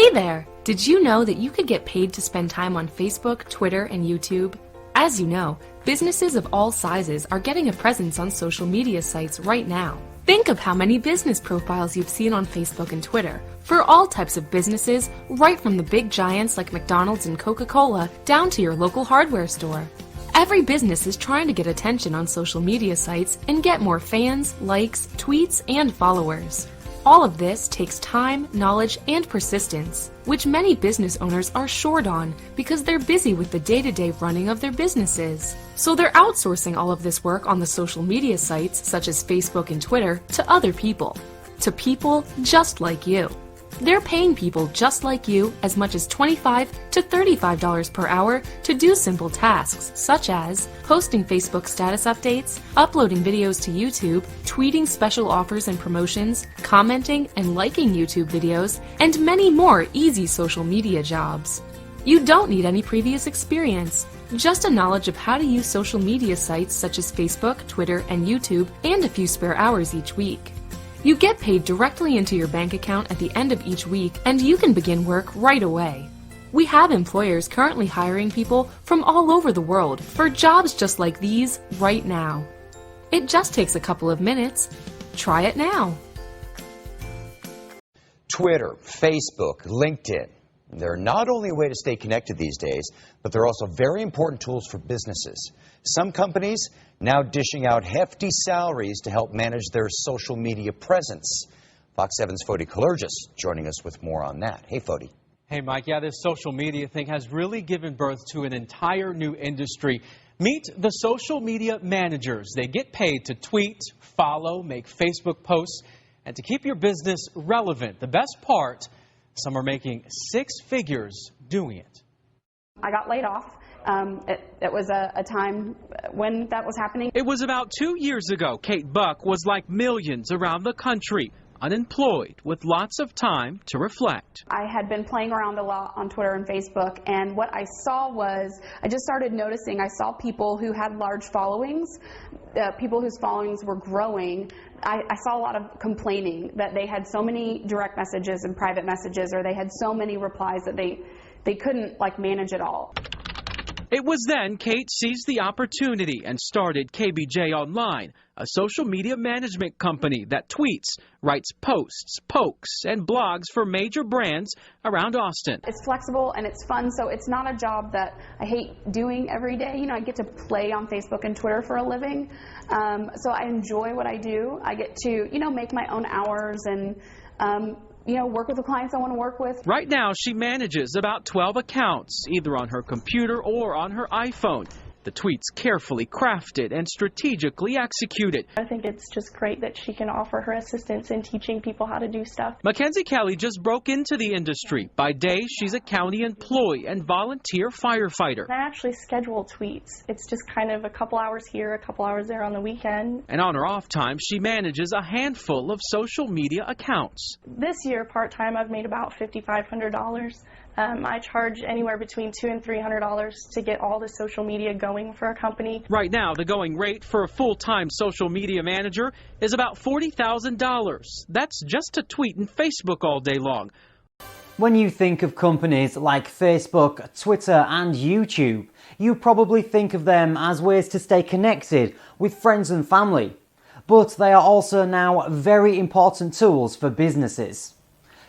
Hey there! Did you know that you could get paid to spend time on Facebook, Twitter, and YouTube? As you know, businesses of all sizes are getting a presence on social media sites right now. Think of how many business profiles you've seen on Facebook and Twitter for all types of businesses, right from the big giants like McDonald's and Coca-Cola down to your local hardware store. Every business is trying to get attention on social media sites and get more fans, likes, tweets, and followers. All of this takes time, knowledge, and persistence, which many business owners are short on because they're busy with the day-to-day running of their businesses. So they're outsourcing all of this work on the social media sites such as Facebook and Twitter to other people. To people just like you. They're paying people just like you as much as $25 to $35 per hour to do simple tasks such as posting Facebook status updates, uploading videos to YouTube, tweeting special offers and promotions, commenting and liking YouTube videos, and many more easy social media jobs. You don't need any previous experience, just a knowledge of how to use social media sites such as Facebook, Twitter, and YouTube, and a few spare hours each week. You get paid directly into your bank account at the end of each week, and you can begin work right away. We have employers currently hiring people from all over the world for jobs just like these right now. It just takes a couple of minutes. Try it now. Twitter, Facebook, LinkedIn. They're not only a way to stay connected these days, but they're also very important tools for businesses. Some companies now dishing out hefty salaries to help manage their social media presence. Fox 7's Fody Kalergis joining us with more on that. Hey, Fody. Hey, Mike. Yeah, this social media thing has really given birth to an entire new industry. Meet the social media managers. They get paid to tweet, follow, make Facebook posts, and to keep your business relevant. The best part, some are making six figures doing it. I got laid off. It was a time when that was happening. It was about 2 years ago. Kate Buck was like millions around the country, unemployed with lots of time to reflect. I had been playing around a lot on Twitter and Facebook, and what I saw was, I just started noticing, I saw people who had large followings, people whose followings were growing. I saw a lot of complaining that they had so many direct messages and private messages, or they had so many replies that they couldn't manage it all. It was then Kate seized the opportunity and started KBJ Online, a social media management company that tweets, writes posts, pokes, and blogs for major brands around Austin. It's flexible and it's fun, so it's not a job that I hate doing every day. You know, I get to play on Facebook and Twitter for a living, so I enjoy what I do. I get to, make my own hours and work with the clients I want to work with. Right now, she manages about 12 accounts, either on her computer or on her iPhone. The tweets carefully crafted and strategically executed. I think it's just great that she can offer her assistance in teaching people how to do stuff. Mackenzie Kelly just broke into the industry. By day, she's a county employee and volunteer firefighter. I actually schedule tweets. It's just kind of a couple hours here, a couple hours there on the weekend. And on her off time, she manages a handful of social media accounts. This year, part-time, I've made about $5,500. I charge anywhere between $200 and $300 to get all the social media going for a company. Right now, the going rate for a full-time social media manager is about $40,000. That's just to tweet and Facebook all day long. When you think of companies like Facebook, Twitter and YouTube, you probably think of them as ways to stay connected with friends and family. But they are also now very important tools for businesses.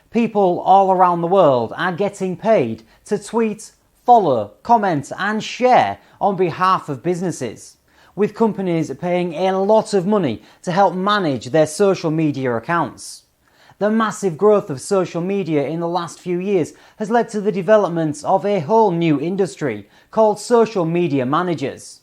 People all around the world are getting paid to tweet, follow, comment and share on behalf of businesses, with companies paying a lot of money to help manage their social media accounts. The massive growth of social media in the last few years has led to the development of a whole new industry called social media managers.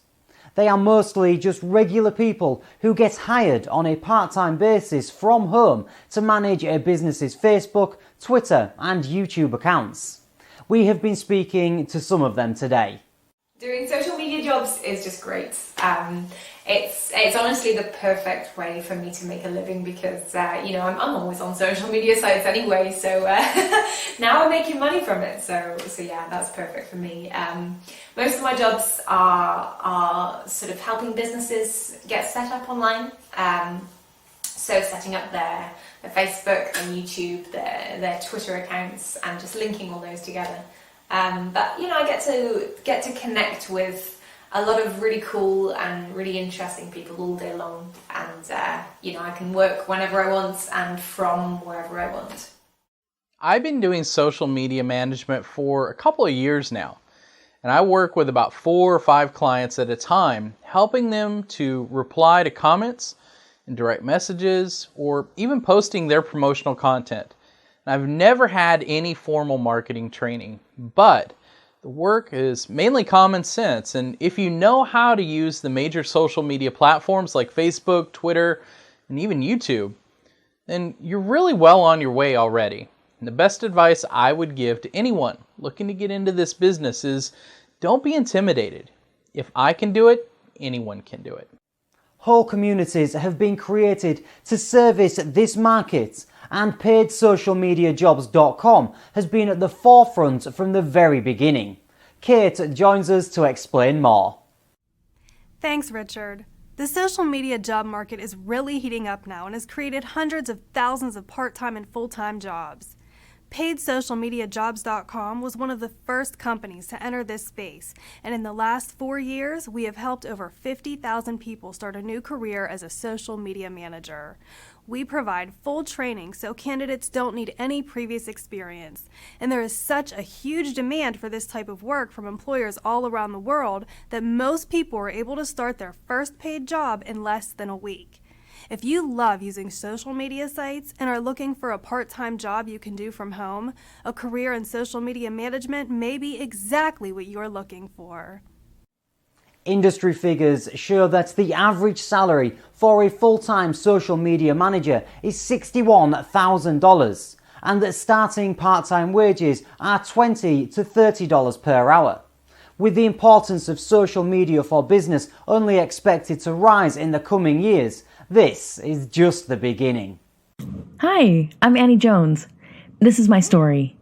They are mostly just regular people who get hired on a part-time basis from home to manage a business's Facebook, Twitter and YouTube accounts. We have been speaking to some of them today. Doing social media jobs is just great. It's honestly the perfect way for me to make a living because, I'm always on social media sites anyway, so now I'm making money from it. So yeah, that's perfect for me. Most of my jobs are sort of helping businesses get set up online. So setting up their Facebook and YouTube, their Twitter accounts, and just linking all those together. But you know, I get to connect with a lot of really cool and really interesting people all day long, and you know, I can work whenever I want and from wherever I want. I've been doing social media management for a couple of years now, and I work with about 4 or 5 clients at a time, helping them to reply to comments and direct messages, or even posting their promotional content. And I've never had any formal marketing training, but the work is mainly common sense, and if you know how to use the major social media platforms like Facebook, Twitter, and even YouTube, then you're really well on your way already. And the best advice I would give to anyone looking to get into this business is don't be intimidated. If I can do it, anyone can do it. Whole communities have been created to service this market, and PaidSocialMediaJobs.com has been at the forefront from the very beginning. Kate joins us to explain more. Thanks, Richard. The social media job market is really heating up now and has created hundreds of thousands of part-time and full-time jobs. PaidSocialMediaJobs.com was one of the first companies to enter this space, and in the last 4 years, we have helped over 50,000 people start a new career as a social media manager. We provide full training so candidates don't need any previous experience, and there is such a huge demand for this type of work from employers all around the world that most people are able to start their first paid job in less than a week. If you love using social media sites and are looking for a part-time job you can do from home, a career in social media management may be exactly what you're looking for. Industry figures show that the average salary for a full-time social media manager is $61,000, and that starting part-time wages are $20 to $30 per hour. With the importance of social media for business only expected to rise in the coming years, this is just the beginning. Hi, I'm Annie Jones. This is my story.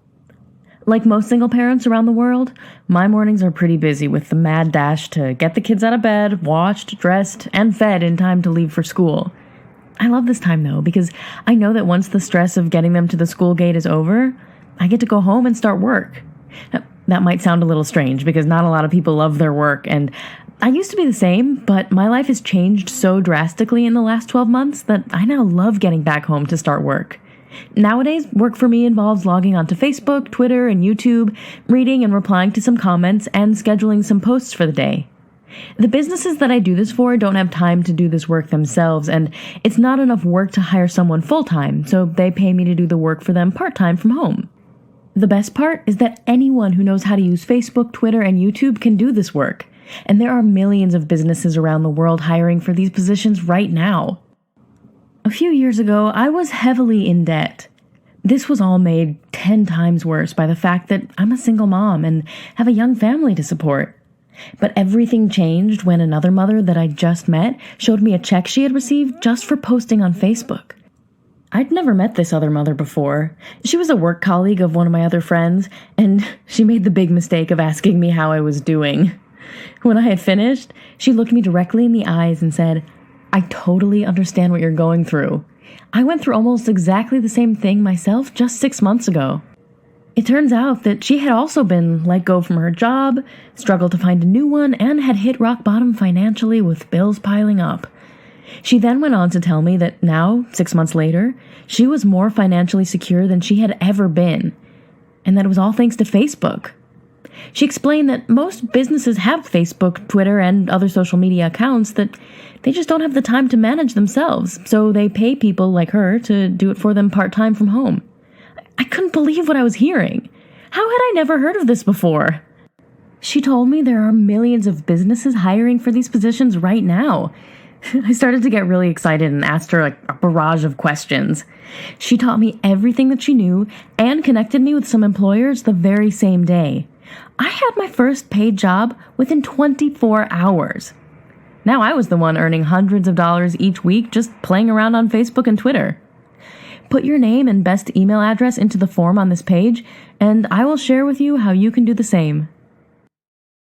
Like most single parents around the world, my mornings are pretty busy with the mad dash to get the kids out of bed, washed, dressed, and fed in time to leave for school. I love this time though, because I know that once the stress of getting them to the school gate is over, I get to go home and start work. That might sound a little strange because not a lot of people love their work, and I used to be the same, but my life has changed so drastically in the last 12 months that I now love getting back home to start work. Nowadays, work for me involves logging onto Facebook, Twitter, and YouTube, reading and replying to some comments, and scheduling some posts for the day. The businesses that I do this for don't have time to do this work themselves, and it's not enough work to hire someone full-time, so they pay me to do the work for them part-time from home. The best part is that anyone who knows how to use Facebook, Twitter, and YouTube can do this work. And there are millions of businesses around the world hiring for these positions right now. A few years ago, I was heavily in debt. This was all made 10 times worse by the fact that I'm a single mom and have a young family to support. But everything changed when another mother that I just met showed me a check she had received just for posting on Facebook. I'd never met this other mother before. She was a work colleague of one of my other friends, and she made the big mistake of asking me how I was doing. When I had finished, she looked me directly in the eyes and said, "I totally understand what you're going through. I went through almost exactly the same thing myself just 6 months ago." It turns out that she had also been let go from her job, struggled to find a new one, and had hit rock bottom financially with bills piling up. She then went on to tell me that now, 6 months later, she was more financially secure than she had ever been, and that it was all thanks to Facebook. She explained that most businesses have Facebook, Twitter, and other social media accounts that they just don't have the time to manage themselves, so they pay people like her to do it for them part-time from home. I couldn't believe what I was hearing. How had I never heard of this before? She told me there are millions of businesses hiring for these positions right now. I started to get really excited and asked her a barrage of questions. She taught me everything that she knew and connected me with some employers the very same day. I had my first paid job within 24 hours. Now I was the one earning hundreds of dollars each week just playing around on Facebook and Twitter. Put your name and best email address into the form on this page, and I will share with you how you can do the same.